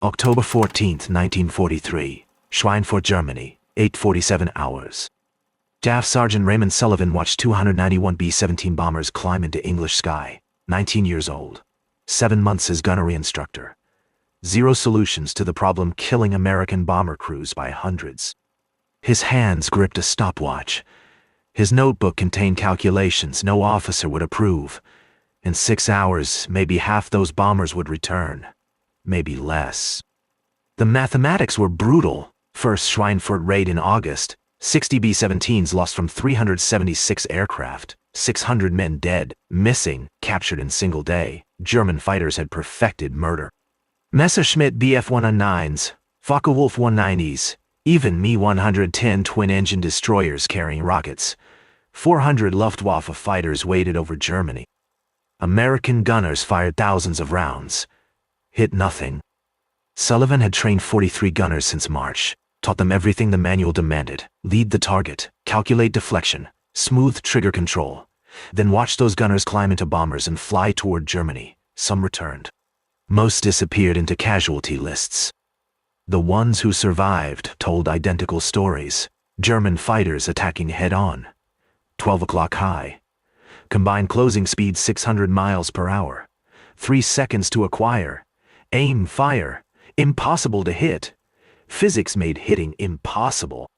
October 14, 1943, Schweinfurt, Germany, 8:47 hours. Staff Sergeant Raymond Sullivan watched 291 B-17 bombers climb into English sky, 19 years old, 7 months as gunnery instructor. Zero solutions to the problem killing American bomber crews by hundreds. His hands gripped a stopwatch. His notebook contained calculations no officer would approve. In 6 hours, maybe half those bombers would return. Maybe less. The mathematics were brutal. First Schweinfurt raid in August, 60 B-17s lost from 376 aircraft, 600 men dead, missing, captured in single day. German fighters had perfected murder. Messerschmitt Bf-109s, Focke-Wulf 190s, even Me-110 twin-engine destroyers carrying rockets. 400 Luftwaffe fighters waited over Germany. American gunners fired thousands of rounds. Hit nothing. Sullivan had trained 43 gunners since March, taught them everything the manual demanded: lead the target, calculate deflection, smooth trigger control, then watch those gunners climb into bombers and fly toward Germany. Some returned. Most disappeared into casualty lists. The ones who survived told identical stories. German fighters attacking head-on. 12 o'clock high. Combined closing speed 600 miles per hour. 3 seconds to acquire. Aim, fire. Impossible to hit. Physics made hitting impossible.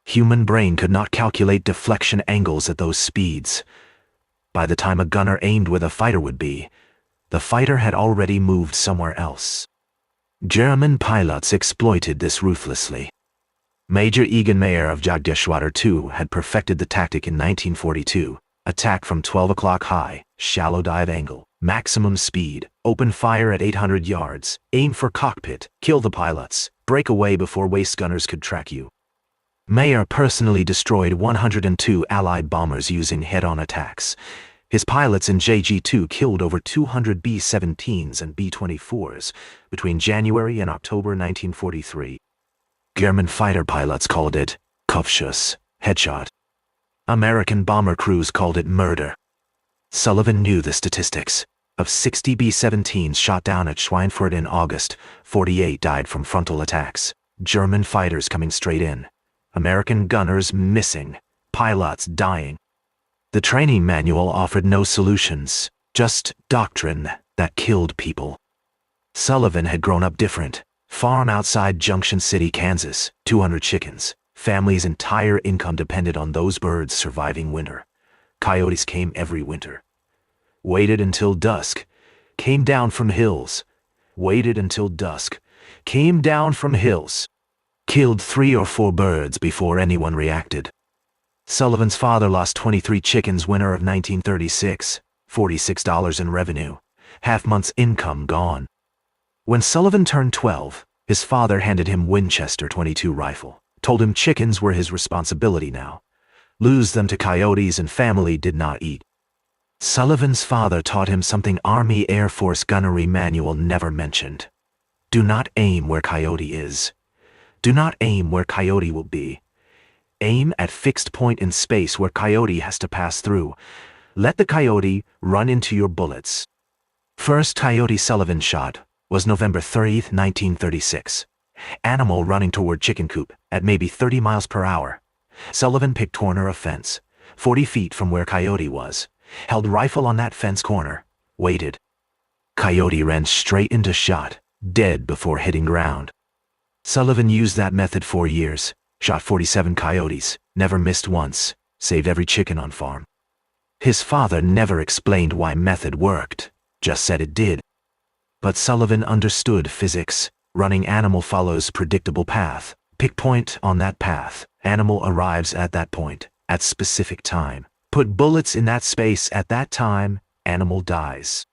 Human brain could not calculate deflection angles at those speeds. By the time a gunner aimed where the fighter would be, the fighter had already moved somewhere else. German pilots exploited this ruthlessly. Major Egon Mayer of Jagdgeschwader II had perfected the tactic in 1942. Attack from 12 o'clock high, shallow dive angle, maximum speed, open fire at 800 yards, aim for cockpit, kill the pilots, break away before waist gunners could track you. Mayer personally destroyed 102 Allied bombers using head-on attacks. His pilots in JG-2 killed over 200 B-17s and B-24s between January and October 1943. German fighter pilots called it Kopfschuss, headshot. American bomber crews called it murder. Sullivan knew the statistics. Of 60 B-17s shot down at Schweinfurt in August, 48 died from frontal attacks. German fighters coming straight in. American gunners missing. Pilots dying. The training manual offered no solutions, just doctrine that killed people. Sullivan had grown up different. Farm outside Junction City, Kansas, 200 chickens. Family's entire income depended on those birds surviving winter. Coyotes came every winter. Waited until dusk. Came down from hills. Waited until dusk. Came down from hills. Killed 3 or 4 birds before anyone reacted. Sullivan's father lost 23 chickens winter of 1936, $46 in revenue. Half-month's income gone. When Sullivan turned 12, his father handed him Winchester .22 rifle. Told him chickens were his responsibility now. Lose them to coyotes and family did not eat. Sullivan's father taught him something Army Air Force gunnery manual never mentioned. Do not aim where coyote is. Do not aim where coyote will be. Aim at fixed point in space where coyote has to pass through. Let the coyote run into your bullets. First coyote Sullivan shot was November 30, 1936. Animal running toward chicken coop at maybe 30 miles per hour. Sullivan picked corner of fence, 40 feet from where coyote was, held rifle on that fence corner, waited. Coyote ran straight into shot, dead before hitting ground. Sullivan used that method 4 years, shot 47 coyotes, never missed once, saved every chicken on farm. His father never explained why method worked, just said it did. But Sullivan understood physics. Running animal follows predictable path. Pick point on that path. Animal arrives at that point, at specific time. Put bullets in that space at that time, animal dies.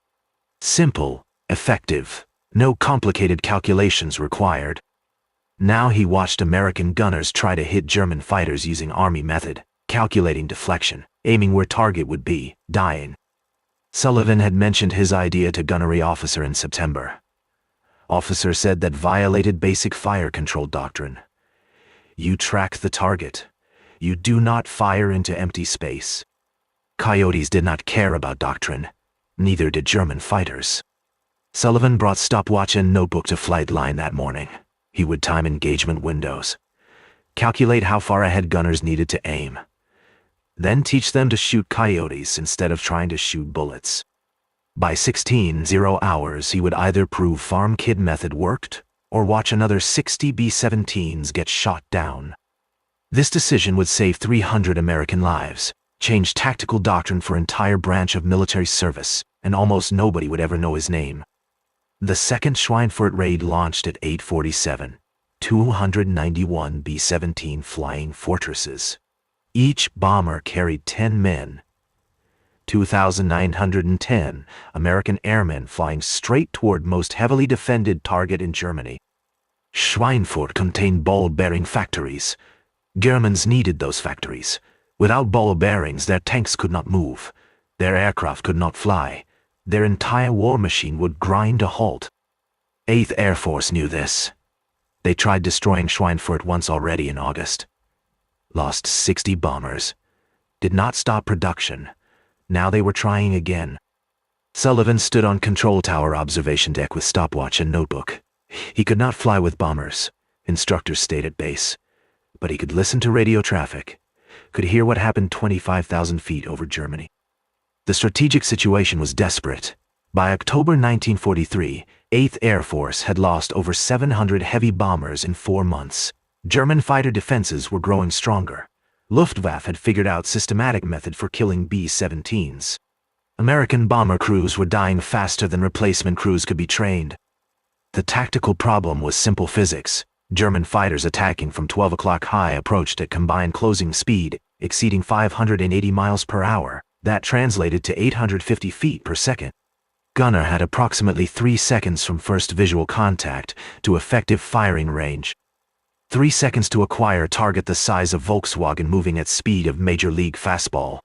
Simple, effective, no complicated calculations required. Now he watched American gunners try to hit German fighters using Army method, calculating deflection, aiming where target would be, dying. Sullivan had mentioned his idea to gunnery officer in September. Officer said that violated basic fire control doctrine. You track the target. You do not fire into empty space. Coyotes did not care about doctrine. Neither did German fighters. Sullivan brought stopwatch and notebook to flight line that morning. He would time engagement windows, calculate how far ahead gunners needed to aim, then teach them to shoot coyotes instead of trying to shoot bullets. By 16:00 hours, he would either prove farm kid method worked or watch another 60 B-17s get shot down. This decision would save 300 American lives, change tactical doctrine for entire branch of military service, and almost nobody would ever know his name. The second Schweinfurt raid launched at 8:47, 291 B-17 flying fortresses. Each bomber carried 10 men, 2,910 American airmen flying straight toward most heavily defended target in Germany. Schweinfurt contained ball bearing factories. Germans needed those factories. Without ball bearings, their tanks could not move. Their aircraft could not fly. Their entire war machine would grind to halt. 8th Air Force knew this. They tried destroying Schweinfurt once already in August. Lost 60 bombers. Did not stop production. Now they were trying again. Sullivan stood on control tower observation deck with stopwatch and notebook. He could not fly with bombers. Instructors stayed at base. But he could listen to radio traffic, could hear what happened 25,000 feet over Germany. The strategic situation was desperate. By October 1943, 8th Air Force had lost over 700 heavy bombers in 4 months. German fighter defenses were growing stronger. Luftwaffe had figured out systematic method for killing B-17s. American bomber crews were dying faster than replacement crews could be trained. The tactical problem was simple physics. German fighters attacking from 12 o'clock high approached at combined closing speed exceeding 580 miles per hour. That translated to 850 feet per second. Gunner had approximately 3 seconds from first visual contact to effective firing range. 3 seconds to acquire target the size of Volkswagen moving at speed of Major League fastball.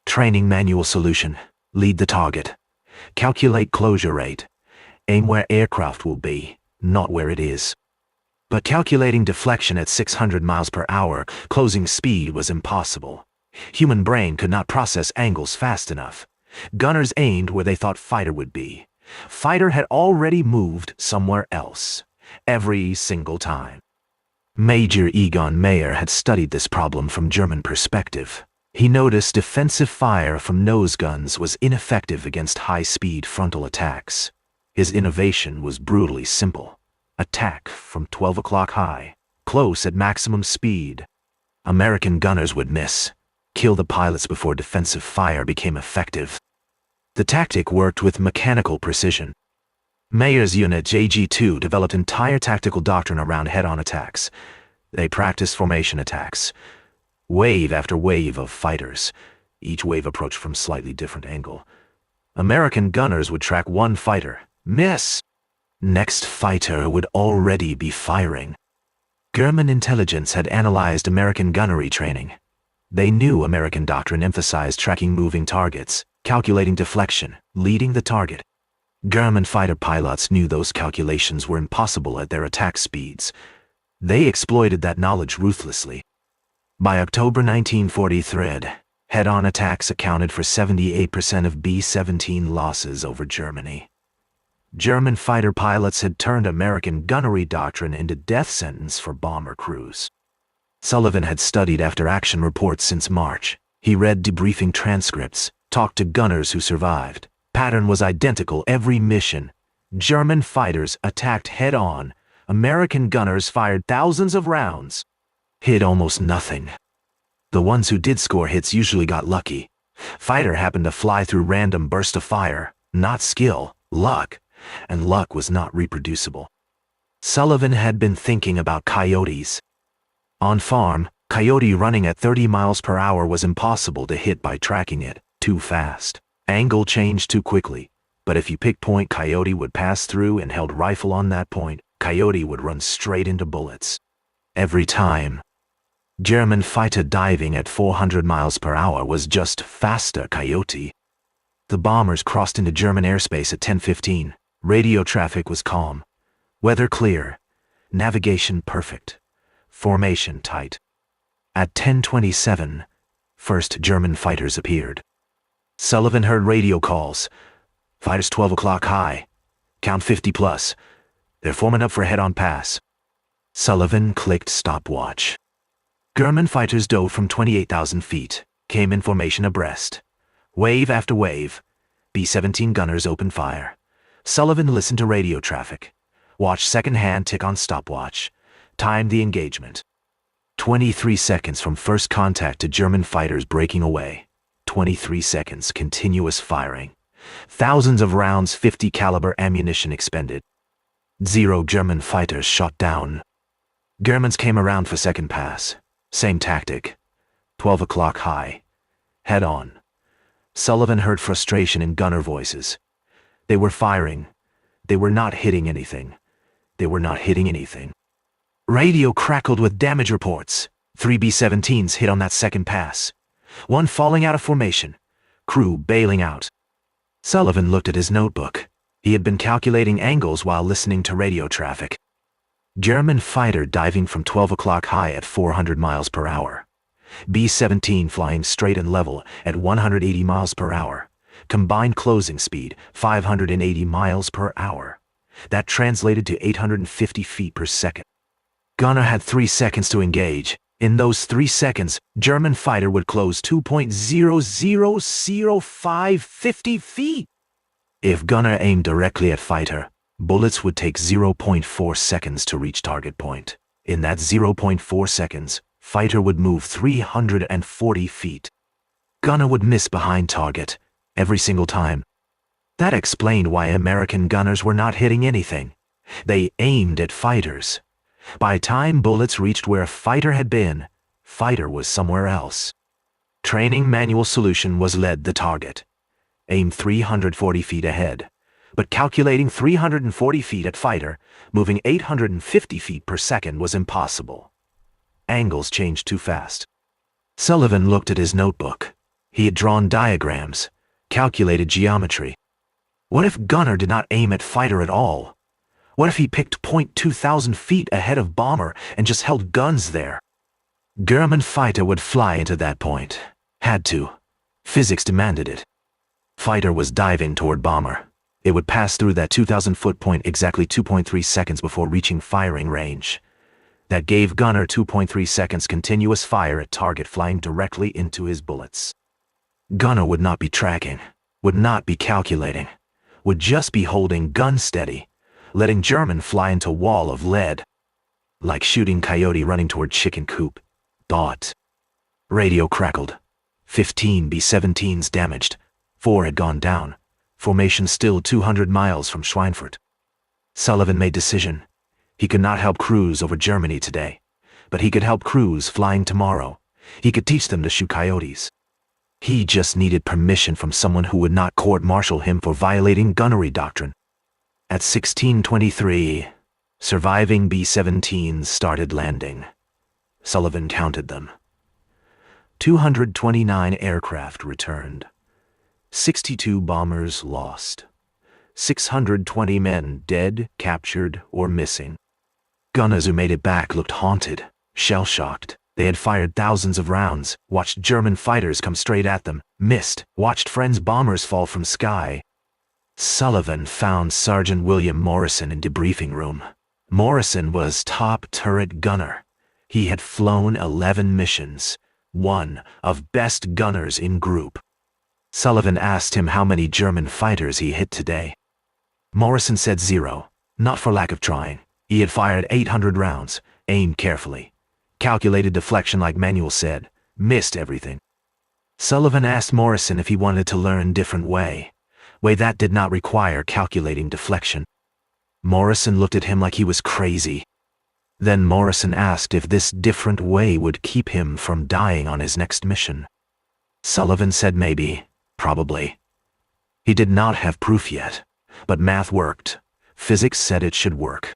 Training manual solution. Lead the target. Calculate closure rate. Aim where aircraft will be, not where it is. But calculating deflection at 600 miles per hour, closing speed was impossible. Human brain could not process angles fast enough. Gunners aimed where they thought fighter would be. Fighter had already moved somewhere else. Every single time. Major Egon Mayer had studied this problem from German perspective. He noticed defensive fire from nose guns was ineffective against high-speed frontal attacks. His innovation was brutally simple. Attack from 12 o'clock high, close at maximum speed. American gunners would miss. Kill the pilots before defensive fire became effective. The tactic worked with mechanical precision. Mayer's unit JG2 developed entire tactical doctrine around head-on attacks. They practiced formation attacks. Wave after wave of fighters. Each wave approached from slightly different angle. American gunners would track one fighter. Miss! Next fighter would already be firing. German intelligence had analyzed American gunnery training. They knew American doctrine emphasized tracking moving targets, calculating deflection, leading the target. German fighter pilots knew those calculations were impossible at their attack speeds. They exploited that knowledge ruthlessly. By October 1943, head-on attacks accounted for 78% of B-17 losses over Germany. German fighter pilots had turned American gunnery doctrine into death sentence for bomber crews. Sullivan had studied after-action reports since March. He read debriefing transcripts, talked to gunners who survived. Pattern was identical every mission. German fighters attacked head-on. American gunners fired thousands of rounds. Hit almost nothing. The ones who did score hits usually got lucky. Fighter happened to fly through random burst of fire. Not skill, luck. And luck was not reproducible. Sullivan had been thinking about coyotes. On farm, coyote running at 30 miles per hour was impossible to hit by tracking it too fast. Angle changed too quickly, but if you picked point coyote would pass through and held rifle on that point, coyote would run straight into bullets. Every time. German fighter diving at 400 miles per hour was just faster coyote. The bombers crossed into German airspace at 10:15. Radio traffic was calm. Weather clear. Navigation perfect. Formation tight. At 10:27, first German fighters appeared. Sullivan heard radio calls. Fighters 12 o'clock high. Count 50 plus. They're forming up for a head-on pass. Sullivan clicked stopwatch. German fighters dove from 28,000 feet, came in formation abreast. Wave after wave. B-17 gunners opened fire. Sullivan listened to radio traffic. Watched second hand tick on stopwatch. Timed the engagement. 23 seconds from first contact to German fighters breaking away. 23 seconds continuous firing. Thousands of rounds 50 caliber ammunition expended. 0 German fighters shot down. Germans came around for second pass. Same tactic. 12 o'clock high. Head on. Sullivan heard frustration in gunner voices. They were firing. They were not hitting anything. They were not hitting anything. Radio crackled with damage reports. 3 B-17s hit on that second pass. 1 falling out of formation. Crew bailing out. Sullivan looked at his notebook. He had been calculating angles while listening to radio traffic. German fighter diving from 12 o'clock high at 400 miles per hour. B-17 flying straight and level at 180 miles per hour. Combined closing speed 580 miles per hour. That translated to 850 feet per second. Gunner had 3 seconds to engage. In those 3 seconds, German fighter would close 2.000550 feet. If gunner aimed directly at fighter, bullets would take 0.4 seconds to reach target point. In that 0.4 seconds, fighter would move 340 feet. Gunner would miss behind target every single time. That explained why American gunners were not hitting anything. They aimed at fighters. By time bullets reached where a fighter had been, fighter was somewhere else. Training manual solution was lead the target. Aim 340 feet ahead. But calculating 340 feet at fighter, moving 850 feet per second was impossible. Angles changed too fast. Sullivan looked at his notebook. He had drawn diagrams, calculated geometry. What if gunner did not aim at fighter at all? What if he picked 2,000 feet ahead of bomber and just held guns there? German fighter would fly into that point. Had to. Physics demanded it. Fighter was diving toward bomber. It would pass through that 2,000-foot point exactly 2.3 seconds before reaching firing range. That gave gunner 2.3 seconds continuous fire at target flying directly into his bullets. Gunner would not be tracking, would not be calculating, would just be holding gun steady, letting German fly into wall of lead. Like shooting Coyote running toward chicken coop. Thought. Radio crackled. 15 B-17s damaged. 4 had gone down. Formation still 200 miles from Schweinfurt. Sullivan made decision. He could not help crews over Germany today, but he could help crews flying tomorrow. He could teach them to shoot coyotes. He just needed permission from someone who would not court-martial him for violating gunnery doctrine. At 16:23, surviving B-17s started landing. Sullivan counted them. 229 aircraft returned. 62 bombers lost. 620 men dead, captured, or missing. Gunners who made it back looked haunted, shell-shocked. They had fired thousands of rounds, watched German fighters come straight at them, missed, watched friends' bombers fall from sky. Sullivan found Sergeant William Morrison in debriefing room. Morrison was top turret gunner. He had flown 11 missions, one of best gunners in group. Sullivan asked him how many German fighters he hit today. Morrison said 0, not for lack of trying. He had fired 800 rounds, aimed carefully, calculated deflection like manual said, missed everything. Sullivan asked Morrison if he wanted to learn different way that did not require calculating deflection. Morrison looked at him like he was crazy. Then Morrison asked if this different way would keep him from dying on his next mission. Sullivan said maybe, probably. He did not have proof yet, but math worked. Physics said it should work.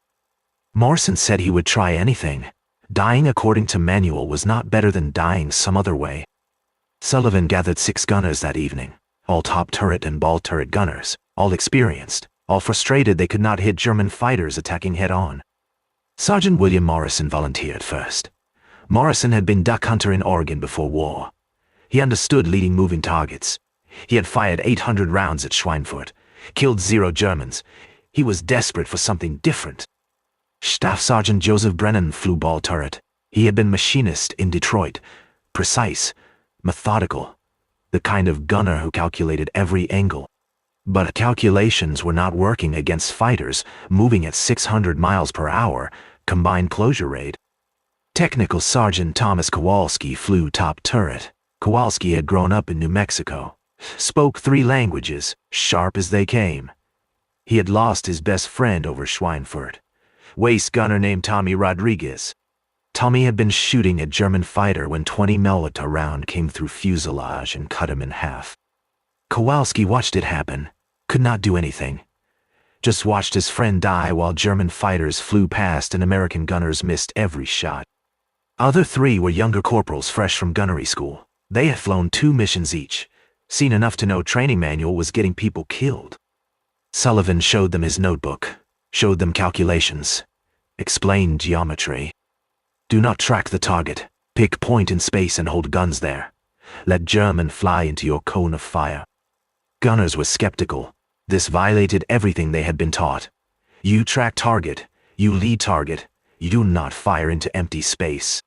Morrison said he would try anything. Dying according to manual was not better than dying some other way. Sullivan gathered 6 gunners that evening, all top turret and ball turret gunners, all experienced, all frustrated they could not hit German fighters attacking head-on. Sergeant William Morrison volunteered first. Morrison had been duck hunter in Oregon before war. He understood leading moving targets. He had fired 800 rounds at Schweinfurt, killed 0 Germans. He was desperate for something different. Staff Sergeant Joseph Brennan flew ball turret. He had been machinist in Detroit. Precise, methodical, the kind of gunner who calculated every angle. But calculations were not working against fighters moving at 600 miles per hour, combined closure rate. Technical Sergeant Thomas Kowalski flew top turret. Kowalski had grown up in New Mexico, spoke 3 languages, sharp as they came. He had lost his best friend over Schweinfurt, waist gunner named Tommy Rodriguez. Tommy had been shooting a German fighter when 20 Melita round came through fuselage and cut him in half. Kowalski watched it happen, could not do anything. Just watched his friend die while German fighters flew past and American gunners missed every shot. Other 3 were younger corporals fresh from gunnery school. They had flown 2 missions each, seen enough to know training manual was getting people killed. Sullivan showed them his notebook, showed them calculations, explained geometry. Do not track the target. Pick point in space and hold guns there. Let German fly into your cone of fire. Gunners were skeptical. This violated everything they had been taught. You track target. You lead target. You do not fire into empty space.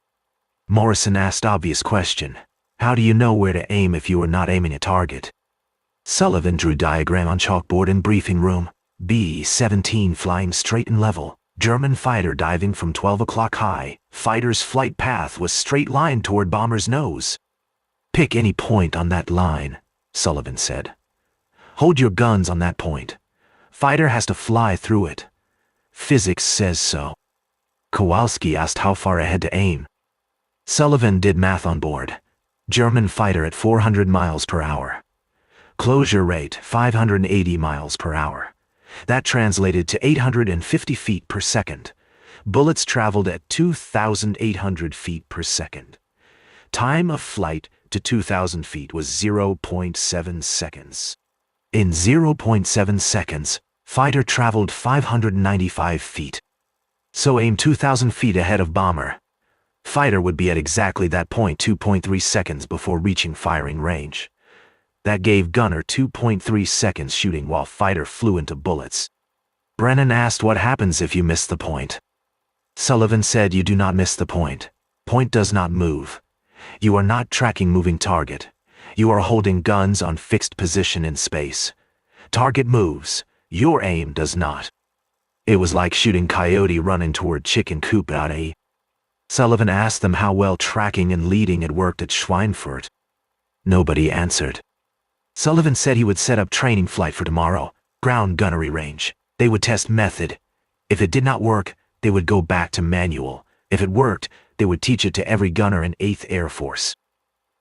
Morrison asked obvious question. How do you know where to aim if you are not aiming a target? Sullivan drew diagram on chalkboard in briefing room. B-17 flying straight and level. German fighter diving from 12 o'clock high. Fighter's flight path was straight line toward bomber's nose. Pick any point on that line, Sullivan said. Hold your guns on that point. Fighter has to fly through it. Physics says so. Kowalski asked how far ahead to aim. Sullivan did math on board. German fighter at 400 miles per hour. Closure rate 580 miles per hour. That translated to 850 feet per second. Bullets traveled at 2,800 feet per second. Time of flight to 2,000 feet was 0.7 seconds. In 0.7 seconds, fighter traveled 595 feet. So aim 2,000 feet ahead of bomber. Fighter would be at exactly that point 2.3 seconds before reaching firing range. That gave gunner 2.3 seconds shooting while fighter flew into bullets. Brennan asked what happens if you miss the point. Sullivan said you do not miss the point. Point does not move. You are not tracking moving target. You are holding guns on fixed position in space. Target moves. Your aim does not. It was like shooting Coyote running toward chicken coop at a. Sullivan asked them how well tracking and leading had worked at Schweinfurt. Nobody answered. Sullivan said he would set up training flight for tomorrow, ground gunnery range. They would test method. If it did not work, they would go back to manual. If it worked, they would teach it to every gunner in 8th Air Force.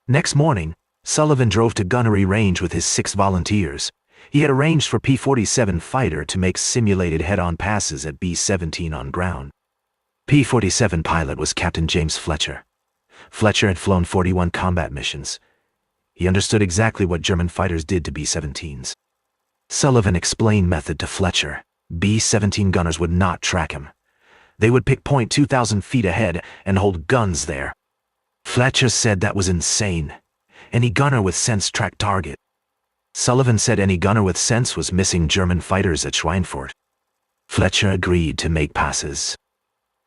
Next morning, Sullivan drove to gunnery range with his 6 volunteers. He had arranged for P-47 fighter to make simulated head-on passes at B-17 on ground. P-47 pilot was Captain James Fletcher. Fletcher had flown 41 combat missions. He understood exactly what German fighters did to B-17s. Sullivan explained method to Fletcher. B-17 gunners would not track him. They would pick point 2,000 feet ahead and hold guns there. Fletcher said that was insane. Any gunner with sense tracked target. Sullivan said any gunner with sense was missing German fighters at Schweinfurt. Fletcher agreed to make passes.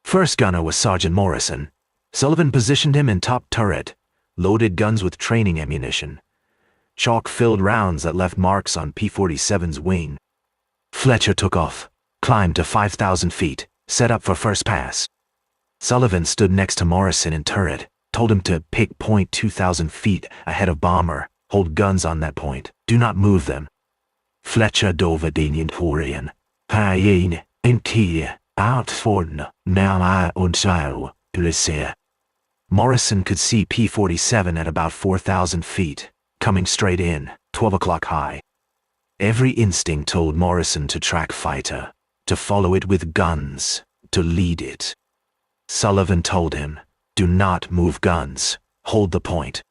First gunner was Sergeant Morrison. Sullivan positioned him in top turret, loaded guns with training ammunition. Chalk-filled rounds that left marks on P-47's wing. Fletcher took off, climbed to 5,000 feet, set up for first pass. Sullivan stood next to Morrison in turret, told him to pick point 2,000 feet ahead of bomber, hold guns on that point, do not move them. Fletcher dove den Torian. Pain, intia, outforn, now und so, Ulysses. Morrison could see P-47 at about 4,000 feet, coming straight in, 12 o'clock high. Every instinct told Morrison to track fighter, to follow it with guns, to lead it. Sullivan told him, do not move guns, hold the point.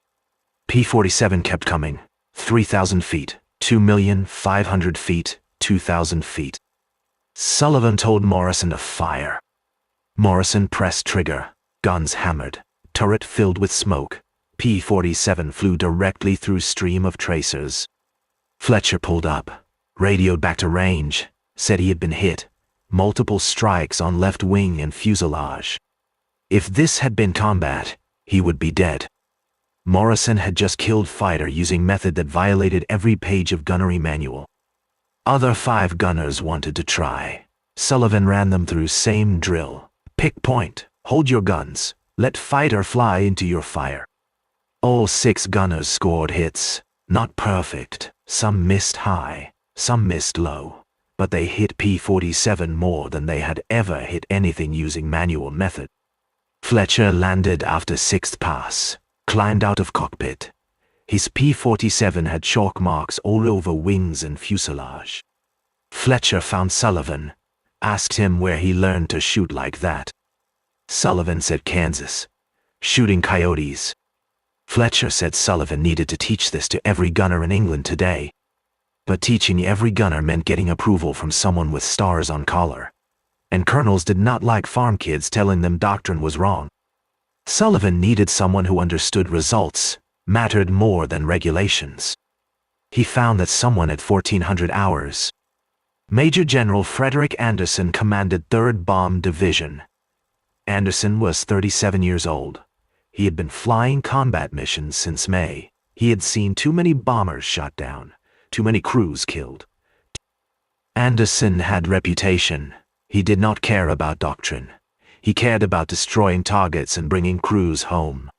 P-47 kept coming, 3,000 feet, 2,500,000 feet, 2,000 feet. Sullivan told Morrison to fire. Morrison pressed trigger, guns hammered, turret filled with smoke. P-47 flew directly through stream of tracers. Fletcher pulled up, radioed back to range, said he had been hit. Multiple strikes on left wing and fuselage. If this had been combat, he would be dead. Morrison had just killed fighter using method that violated every page of gunnery manual. Other 5 gunners wanted to try. Sullivan ran them through same drill. Pick point, hold your guns, let fighter fly into your fire. All 6 gunners scored hits. Not perfect, some missed high, some missed low, but they hit P-47 more than they had ever hit anything using manual method. Fletcher landed after 6th pass, climbed out of cockpit. His P-47 had chalk marks all over wings and fuselage. Fletcher found Sullivan, asked him where he learned to shoot like that. Sullivan said Kansas, shooting coyotes. Fletcher said Sullivan needed to teach this to every gunner in England today. But teaching every gunner meant getting approval from someone with stars on collar. And colonels did not like farm kids telling them doctrine was wrong. Sullivan needed someone who understood results mattered more than regulations. He found that someone at 1400 hours. Major General Frederick Anderson commanded 3rd Bomb Division. Anderson was 37 years old. He had been flying combat missions since May. He had seen too many bombers shot down, too many crews killed. Anderson had reputation. He did not care about doctrine. He cared about destroying targets and bringing crews home.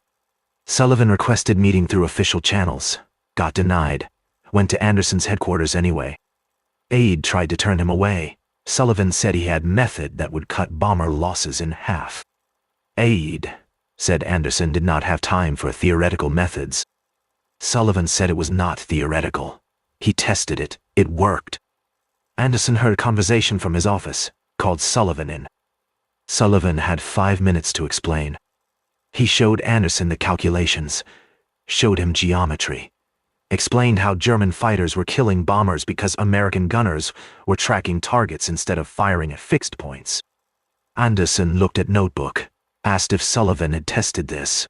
Sullivan requested meeting through official channels, got denied, went to Anderson's headquarters anyway. Aide tried to turn him away. Sullivan said he had method that would cut bomber losses in half. Aide said Anderson did not have time for theoretical methods. Sullivan said it was not theoretical. He tested it. It worked. Anderson heard a conversation from his office, called Sullivan in. Sullivan had 5 minutes to explain. He showed Anderson the calculations, showed him geometry, explained how German fighters were killing bombers because American gunners were tracking targets instead of firing at fixed points. Anderson looked at notebook, asked if Sullivan had tested this.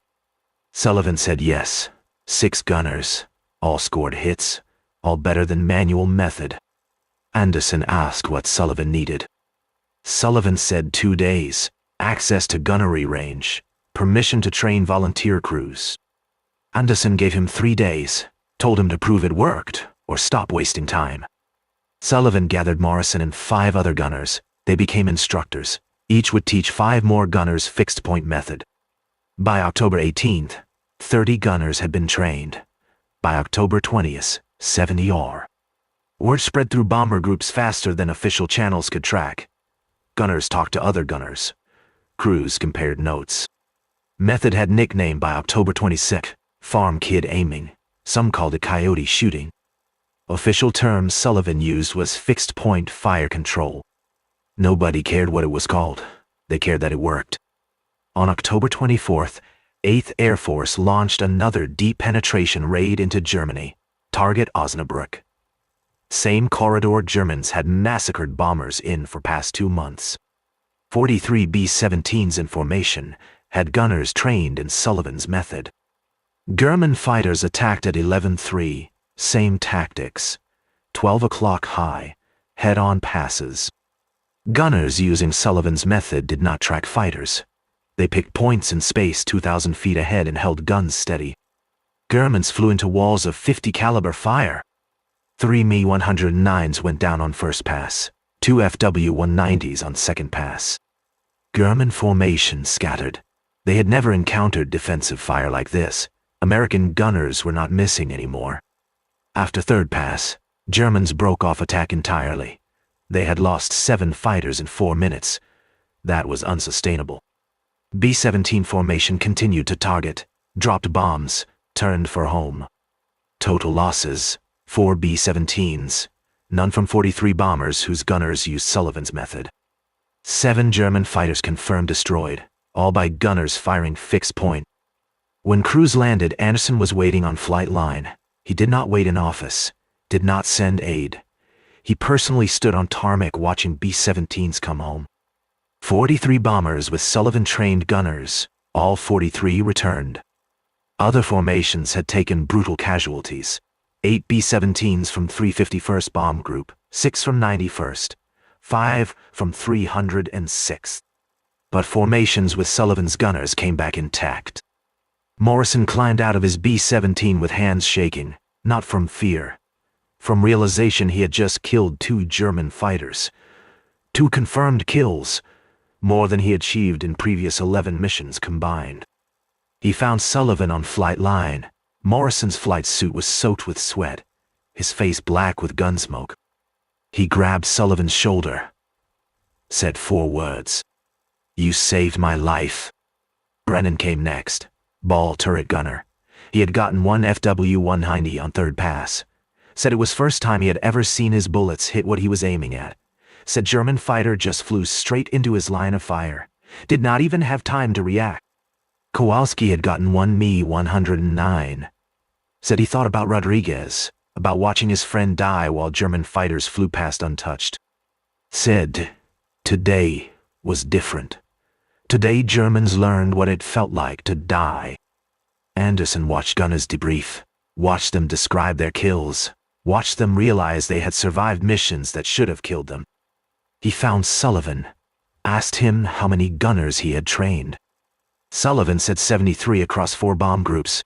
Sullivan said yes. 6 gunners, all scored hits, all better than manual method. Anderson asked what Sullivan needed. Sullivan said 2 days, access to gunnery range, permission to train volunteer crews. Anderson gave him 3 days, told him to prove it worked, or stop wasting time. Sullivan gathered Morrison and 5 other gunners. They became instructors. Each would teach 5 more gunners fixed point method. By October 18th, 30 gunners had been trained. By October 20th, 70 are. Word spread through bomber groups faster than official channels could track. Gunners talked to other gunners. Crews compared notes. Method had nickname by October 26th, farm kid aiming. Some called it coyote shooting. Official term Sullivan used was fixed point fire control. Nobody cared what it was called. They cared that it worked. On October 24th, 8th Air Force launched another deep penetration raid into Germany. Target Osnabrück. Same corridor Germans had massacred bombers in for past 2 months. 43 B-17s in formation had gunners trained in Sullivan's method. German fighters attacked at 11:3, same tactics. 12 o'clock high, head-on passes. Gunners using Sullivan's method did not track fighters. They picked points in space 2,000 feet ahead and held guns steady. Germans flew into walls of 50 caliber fire. 3 Me-109s went down on first pass, 2 FW-190s on second pass. German formation scattered. They had never encountered defensive fire like this. American gunners were not missing anymore. After third pass, Germans broke off attack entirely. They had lost 7 fighters in 4 minutes. That was unsustainable. B-17 formation continued to target, dropped bombs, turned for home. Total losses, 4 B-17s, none from 43 bombers whose gunners used Sullivan's method. 7 German fighters confirmed destroyed, all by gunners firing fixed point. When crews landed, Anderson was waiting on flight line. He did not wait in office, did not send aid. He personally stood on tarmac watching B-17s come home. 43 bombers with Sullivan-trained gunners, all 43 returned. Other formations had taken brutal casualties. 8 B-17s from 351st Bomb Group, 6 from 91st, 5 from 306. But formations with Sullivan's gunners came back intact. Morrison climbed out of his B-17 with hands shaking, not from fear. From realization he had just killed 2 German fighters. 2 confirmed kills, more than he achieved in previous 11 missions combined. He found Sullivan on flight line. Morrison's flight suit was soaked with sweat, his face black with gun smoke. He grabbed Sullivan's shoulder, said 4 words. "You saved my life." Brennan came next, ball turret gunner. He had gotten 1 WWII on 3rd pass. Said it was first time he had ever seen his bullets hit what he was aiming at. Said German fighter just flew straight into his line of fire. Did not even have time to react. Kowalski had gotten 1 Me-109. Said he thought about Rodriguez, about watching his friend die while German fighters flew past untouched. Said, today was different. Today Germans learned what it felt like to die. Anderson watched gunners debrief, watched them describe their kills, watched them realize they had survived missions that should have killed them. He found Sullivan, asked him how many gunners he had trained. Sullivan said 73 across 4 bomb groups.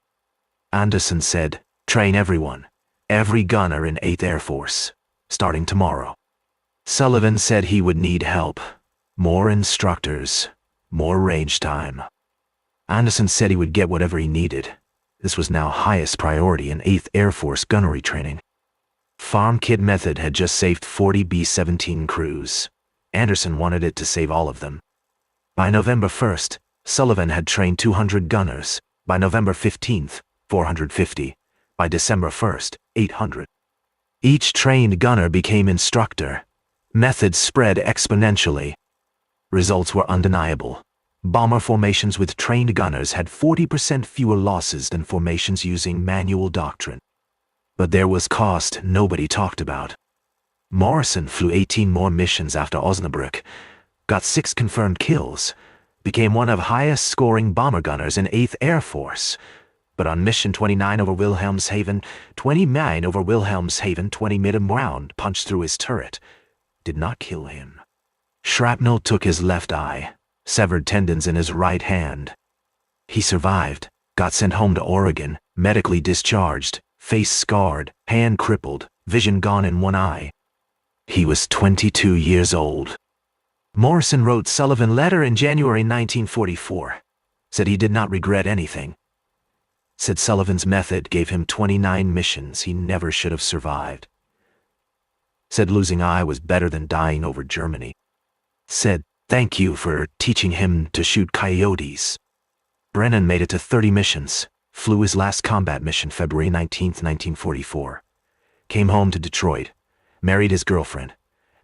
Anderson said, train everyone, every gunner in 8th Air Force, starting tomorrow. Sullivan said he would need help, more instructors, more range time. Anderson said he would get whatever he needed. This was now highest priority in 8th Air Force gunnery training. Farm kit method had just saved 40 B-17 crews. Anderson wanted it to save all of them. By November 1st, Sullivan had trained 200 gunners. By November 15th, 450. By December 1st, 800. Each trained gunner became instructor. Methods spread exponentially. Results were undeniable. Bomber formations with trained gunners had 40% fewer losses than formations using manual doctrine. But there was cost nobody talked about. Morrison flew 18 more missions after Osnabrück, got 6 confirmed kills, became one of highest scoring bomber gunners in 8th Air Force. But on mission 29 over Wilhelmshaven, 29 over Wilhelmshaven, 20 medium round punched through his turret. Did not kill him. Shrapnel took his left eye, severed tendons in his right hand. He survived, got sent home to Oregon, medically discharged, face scarred, hand crippled, vision gone in one eye. He was 22 years old. Morrison wrote Sullivan a letter in January 1944. Said he did not regret anything. Said Sullivan's method gave him 29 missions he never should have survived. Said losing eye was better than dying over Germany. Said, thank you for teaching him to shoot coyotes. Brennan made it to 30 missions, flew his last combat mission February 19, 1944. Came home to Detroit, married his girlfriend,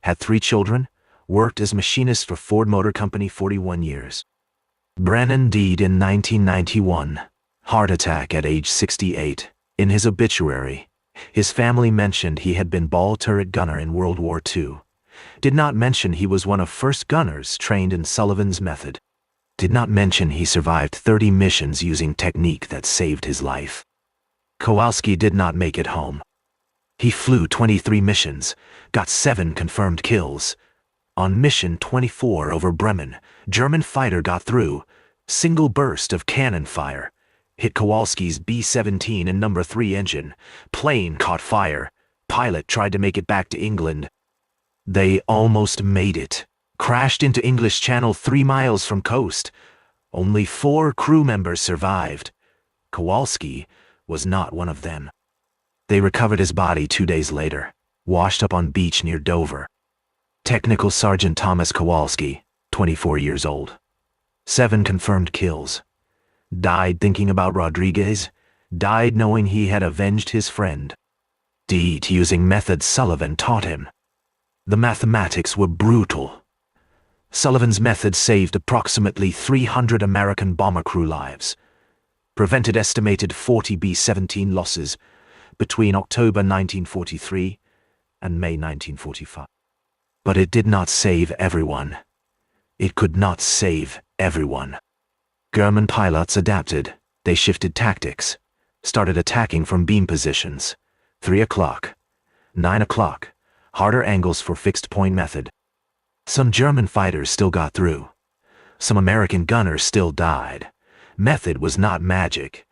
had 3 children, worked as machinist for Ford Motor Company 41 years. Brennan died in 1991, heart attack at age 68. In his obituary, his family mentioned he had been ball turret gunner in World War II. Did not mention he was one of first gunners trained in Sullivan's method. Did not mention he survived 30 missions using technique that saved his life. Kowalski did not make it home. He flew 23 missions, got 7 confirmed kills. On mission 24 over Bremen, German fighter got through. Single burst of cannon fire. Hit Kowalski's B-17 and number 3 engine. Plane caught fire. Pilot tried to make it back to England. They almost made it. Crashed into English Channel 3 miles from coast. Only 4 crew members survived. Kowalski was not one of them. They recovered his body 2 days later, washed up on beach near Dover. Technical Sergeant Thomas Kowalski, 24 years old. 7 confirmed kills. Died thinking about Rodriguez. Died knowing he had avenged his friend. Died using methods Sullivan taught him. The mathematics were brutal. Sullivan's method saved approximately 300 American bomber crew lives. Prevented estimated 40 B-17 losses between October 1943 and May 1945. But it did not save everyone. It could not save everyone. German pilots adapted. They shifted tactics. Started attacking from beam positions. 3 o'clock. 9 o'clock. Harder angles for fixed point method. Some German fighters still got through. Some American gunners still died. Method was not magic,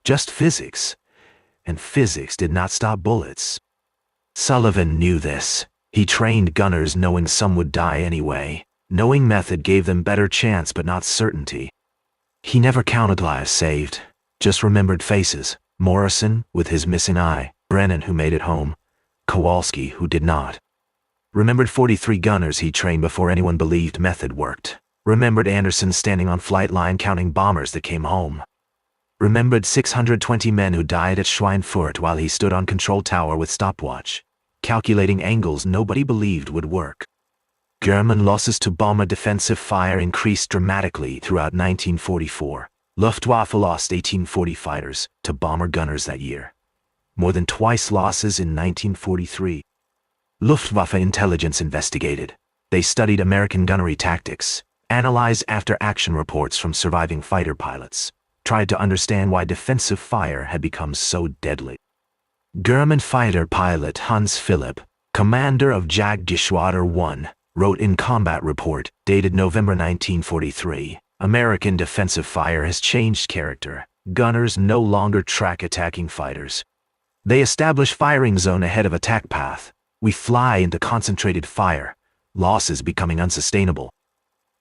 just physics. And physics did not stop bullets. Sullivan knew this. He trained gunners knowing some would die anyway. Knowing method gave them better chance but not certainty. He never counted lives saved, just remembered faces. Morrison, with his missing eye. Brennan, who made it home. Kowalski, who did not. Remembered 43 gunners he trained before anyone believed method worked. Remembered Anderson standing on flight line counting bombers that came home. Remembered 620 men who died at Schweinfurt while he stood on control tower with stopwatch, calculating angles nobody believed would work. German losses to bomber defensive fire increased dramatically throughout 1944. Luftwaffe lost 1840 fighters to bomber gunners that year, more than twice losses in 1943. Luftwaffe intelligence investigated. They studied American gunnery tactics, analyzed after-action reports from surviving fighter pilots, tried to understand why defensive fire had become so deadly. German fighter pilot Hans Philipp, commander of Jagdgeschwader 1, wrote in Combat Report, dated November 1943, American defensive fire has changed character. Gunners no longer track attacking fighters. They establish firing zone ahead of attack path. We fly into concentrated fire, losses becoming unsustainable.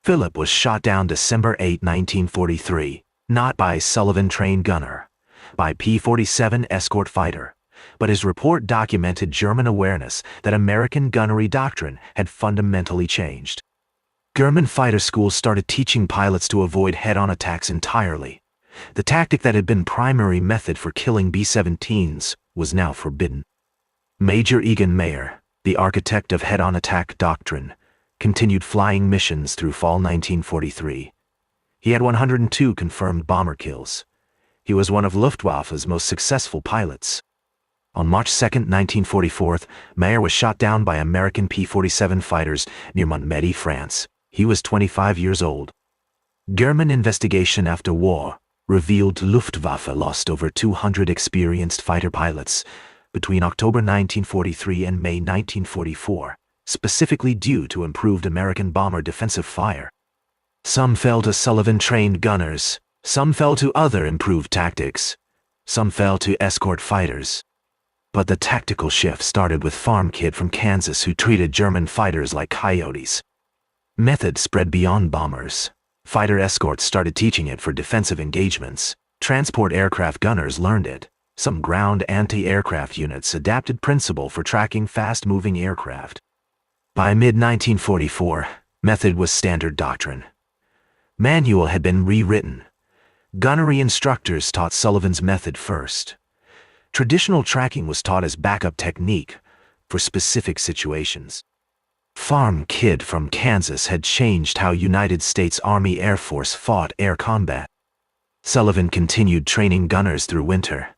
Philip was shot down December 8, 1943, not by Sullivan-trained gunner, by P-47 escort fighter, but his report documented German awareness that American gunnery doctrine had fundamentally changed. German fighter schools started teaching pilots to avoid head-on attacks entirely. The tactic that had been primary method for killing B-17s was now forbidden. Major Egan Mayer, the architect of head-on attack doctrine, continued flying missions through fall 1943. He had 102 confirmed bomber kills. He was one of Luftwaffe's most successful pilots. On March 2, 1944, Mayer was shot down by American P-47 fighters near Montmedy, France. He was 25 years old. German investigation after war revealed Luftwaffe lost over 200 experienced fighter pilots between October 1943 and May 1944, specifically due to improved American bomber defensive fire. Some fell to Sullivan-trained gunners, some fell to other improved tactics, some fell to escort fighters. But the tactical shift started with farm kid from Kansas who treated German fighters like coyotes. Method spread beyond bombers. Fighter escorts started teaching it for defensive engagements. Transport aircraft gunners learned it. Some ground anti-aircraft units adapted principle for tracking fast-moving aircraft. By mid-1944, method was standard doctrine. Manual had been rewritten. Gunnery instructors taught Sullivan's method first. Traditional tracking was taught as backup technique for specific situations. Farm kid from Kansas had changed how United States Army Air Force fought air combat. Sullivan continued training gunners through winter.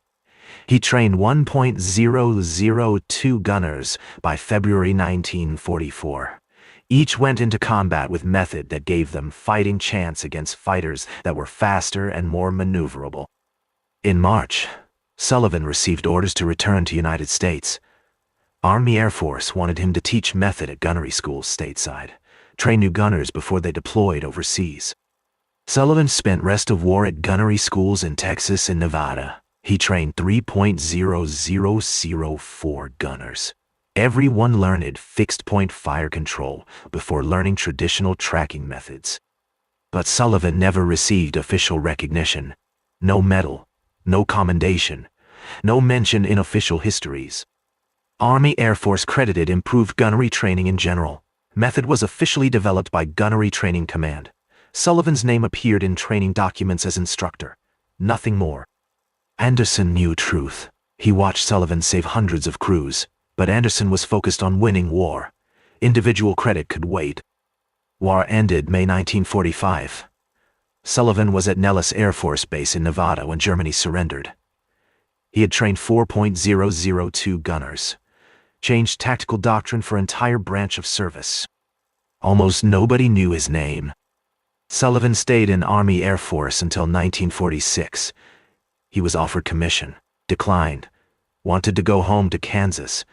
He trained 1.002 gunners by February 1944. Each went into combat with method that gave them fighting chance against fighters that were faster and more maneuverable. In March, Sullivan received orders to return to United States. Army Air Force wanted him to teach method at gunnery schools stateside, train new gunners before they deployed overseas. Sullivan spent rest of war at gunnery schools in Texas and Nevada. He trained 3.0004 gunners. Everyone learned fixed-point fire control before learning traditional tracking methods. But Sullivan never received official recognition. No medal, no commendation, no mention in official histories. Army Air Force credited improved gunnery training in general. Method was officially developed by Gunnery Training Command. Sullivan's name appeared in training documents as instructor. Nothing more. Anderson knew truth. He watched Sullivan save hundreds of crews, but Anderson was focused on winning war. Individual credit could wait. War ended May 1945. Sullivan was at Nellis Air Force Base in Nevada when Germany surrendered. He had trained 4.002 gunners, changed tactical doctrine for entire branch of service. Almost nobody knew his name. Sullivan stayed in Army Air Force until 1946. He was offered commission, declined, wanted to go home to Kansas,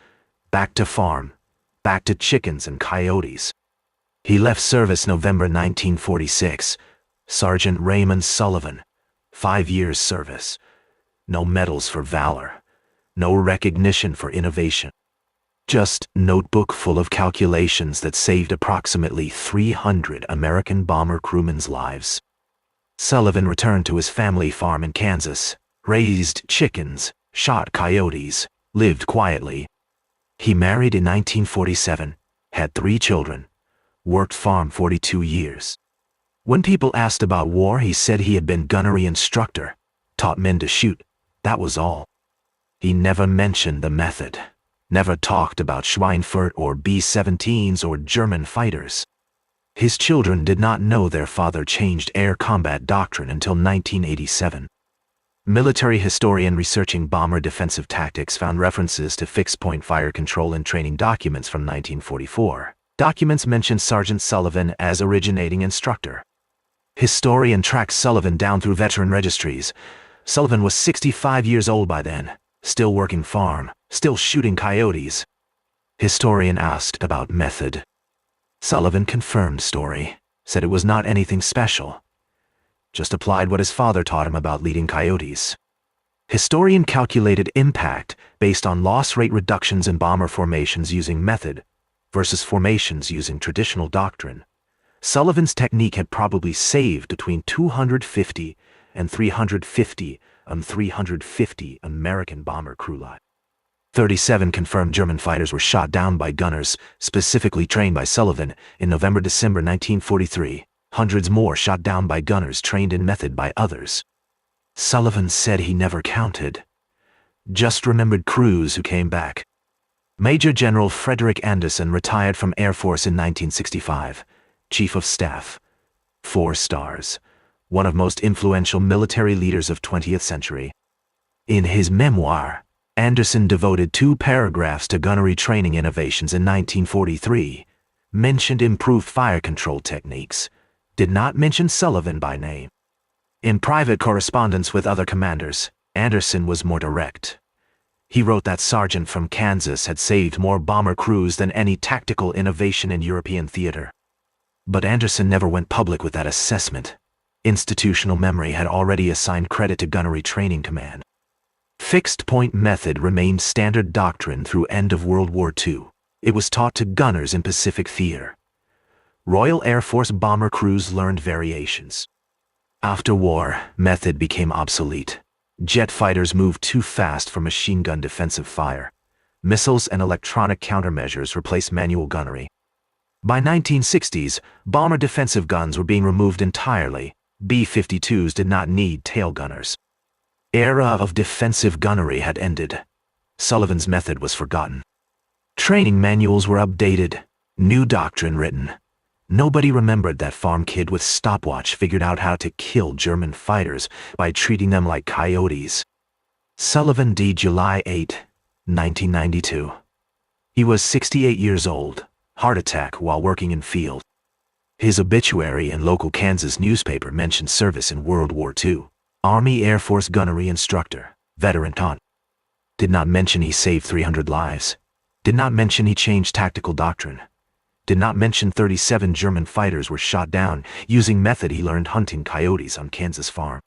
back to farm, back to chickens and coyotes. He left service November 1946. Sergeant Raymond Sullivan, 5 years service. No medals for valor. No recognition for innovation. Just notebook full of calculations that saved approximately 300 American bomber crewmen's lives. Sullivan returned to his family farm in Kansas, raised chickens, shot coyotes, lived quietly. He married in 1947, had 3 children, worked farm 42 years. When people asked about war, he said he had been gunnery instructor, taught men to shoot, that was all. He never mentioned the method, never talked about Schweinfurt or B-17s or German fighters. His children did not know their father changed air combat doctrine until 1987. Military historian researching bomber defensive tactics found references to fixed-point fire control in training documents from 1944. Documents mention Sergeant Sullivan as originating instructor. Historian tracks Sullivan down through veteran registries. Sullivan was 65 years old by then, still working farm, still shooting coyotes. Historian asked about method. Sullivan confirmed story, said it was not anything special. Just applied what his father taught him about leading coyotes. Historian calculated impact based on loss rate reductions in bomber formations using method versus formations using traditional doctrine. Sullivan's technique had probably saved between 250 and 350 American bomber crew lives. 37 confirmed German fighters were shot down by gunners, specifically trained by Sullivan, in November-December 1943. Hundreds more shot down by gunners trained in method by others. Sullivan said he never counted. Just remembered crews who came back. Major General Frederick Anderson retired from Air Force in 1965. Chief of Staff. 4 stars. One of most influential military leaders of 20th century. In his memoir, Anderson devoted 2 paragraphs to gunnery training innovations in 1943, mentioned improved fire control techniques, did not mention Sullivan by name. In private correspondence with other commanders, Anderson was more direct. He wrote that Sergeant from Kansas had saved more bomber crews than any tactical innovation in European theater. But Anderson never went public with that assessment. Institutional memory had already assigned credit to Gunnery Training Command. Fixed-point method remained standard doctrine through end of World War II. It was taught to gunners in Pacific Theater. Royal Air Force bomber crews learned variations. After war, method became obsolete. Jet fighters moved too fast for machine gun defensive fire. Missiles and electronic countermeasures replaced manual gunnery. By 1960s, bomber defensive guns were being removed entirely. B-52s did not need tail gunners. Era of defensive gunnery had ended. Sullivan's method was forgotten. Training manuals were updated, new doctrine written. Nobody remembered that farm kid with stopwatch figured out how to kill German fighters by treating them like coyotes. Sullivan died July 8, 1992. He was 68 years old, heart attack while working in field. His obituary in local Kansas newspaper mentioned service in World War II. Army Air Force gunnery instructor, veteran taunt. Did not mention he saved 300 lives. Did not mention he changed tactical doctrine. Did not mention 37 German fighters were shot down using method he learned hunting coyotes on Kansas farm.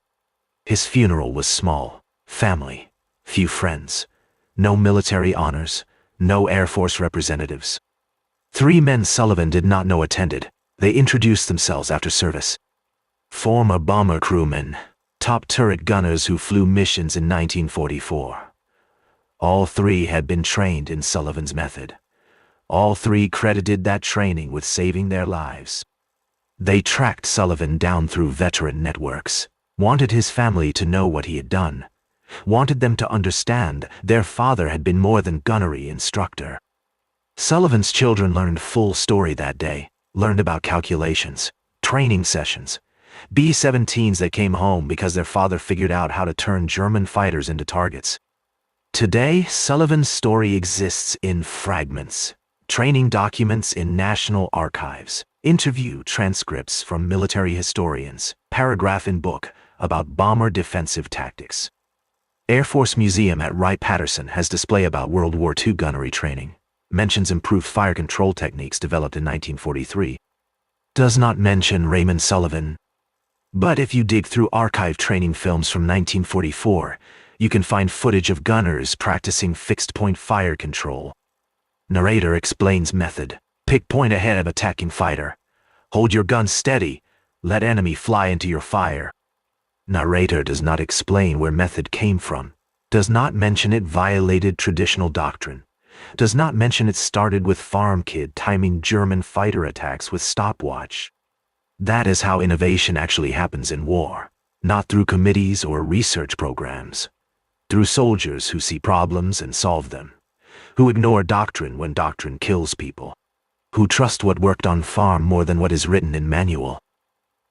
His funeral was small, family, few friends, no military honors, no Air Force representatives. 3 men Sullivan did not know attended. They introduced themselves after service. Former bomber crewmen, top turret gunners who flew missions in 1944. All 3 had been trained in Sullivan's method. All 3 credited that training with saving their lives. They tracked Sullivan down through veteran networks, wanted his family to know what he had done, wanted them to understand their father had been more than gunnery instructor. Sullivan's children learned full story that day, learned about calculations, training sessions, B-17s that came home because their father figured out how to turn German fighters into targets. Today, Sullivan's story exists in fragments, training documents in national archives, interview transcripts from military historians, paragraph in book about bomber defensive tactics. Air Force Museum at Wright-Patterson has display about World War II gunnery training, mentions improved fire control techniques developed in 1943. Does not mention Raymond Sullivan. But if you dig through archive training films from 1944, you can find footage of gunners practicing fixed-point fire control. Narrator explains method. Pick point ahead of attacking fighter. Hold your gun steady. Let enemy fly into your fire. Narrator does not explain where method came from. Does not mention it violated traditional doctrine. Does not mention it started with farm kid timing German fighter attacks with stopwatch. That is how innovation actually happens in war. Not through committees or research programs. Through soldiers who see problems and solve them. Who ignore doctrine when doctrine kills people. Who trust what worked on farm more than what is written in manual.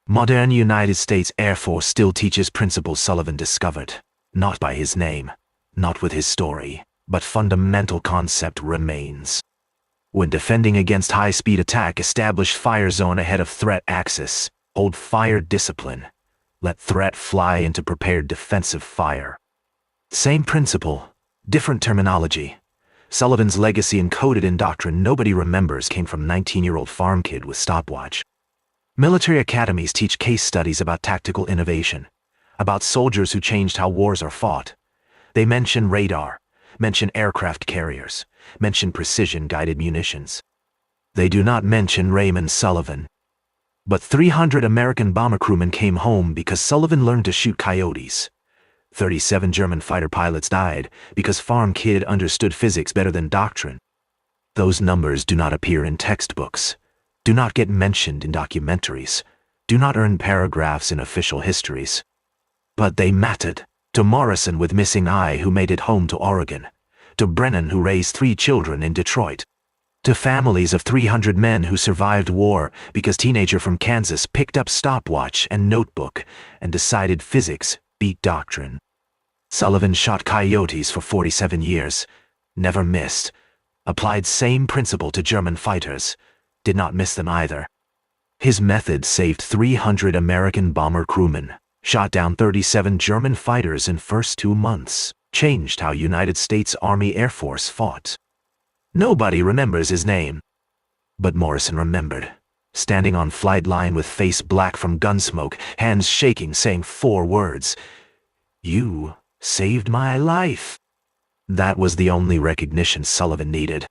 Modern United States Air Force still teaches principles Sullivan discovered. Not by his name. Not with his story. But fundamental concept remains. When defending against high-speed attack, establish fire zone ahead of threat axis. Hold fire discipline. Let threat fly into prepared defensive fire. Same principle, different terminology. Sullivan's legacy encoded in doctrine nobody remembers came from 19-year-old farm kid with stopwatch. Military academies teach case studies about tactical innovation, about soldiers who changed how wars are fought. They mention radar, mention aircraft carriers, mention precision-guided munitions. They do not mention Raymond Sullivan. But 300 American bomber crewmen came home because Sullivan learned to shoot coyotes. 37 German fighter pilots died because farm kid understood physics better than doctrine. Those numbers do not appear in textbooks, do not get mentioned in documentaries, do not earn paragraphs in official histories. But they mattered. To Morrison with missing eye who made it home to Oregon. To Brennan who raised 3 children in Detroit. To families of 300 men who survived war because teenager from Kansas picked up stopwatch and notebook and decided physics beat doctrine. Sullivan shot coyotes for 47 years, never missed. Applied same principle to German fighters, did not miss them either. His method saved 300 American bomber crewmen. Shot down 37 German fighters in first 2 months, changed how United States Army Air Force fought. Nobody remembers his name. But Morrison remembered, standing on flight line with face black from gun smoke, hands shaking, saying 4 words. "You saved my life." That was the only recognition Sullivan needed.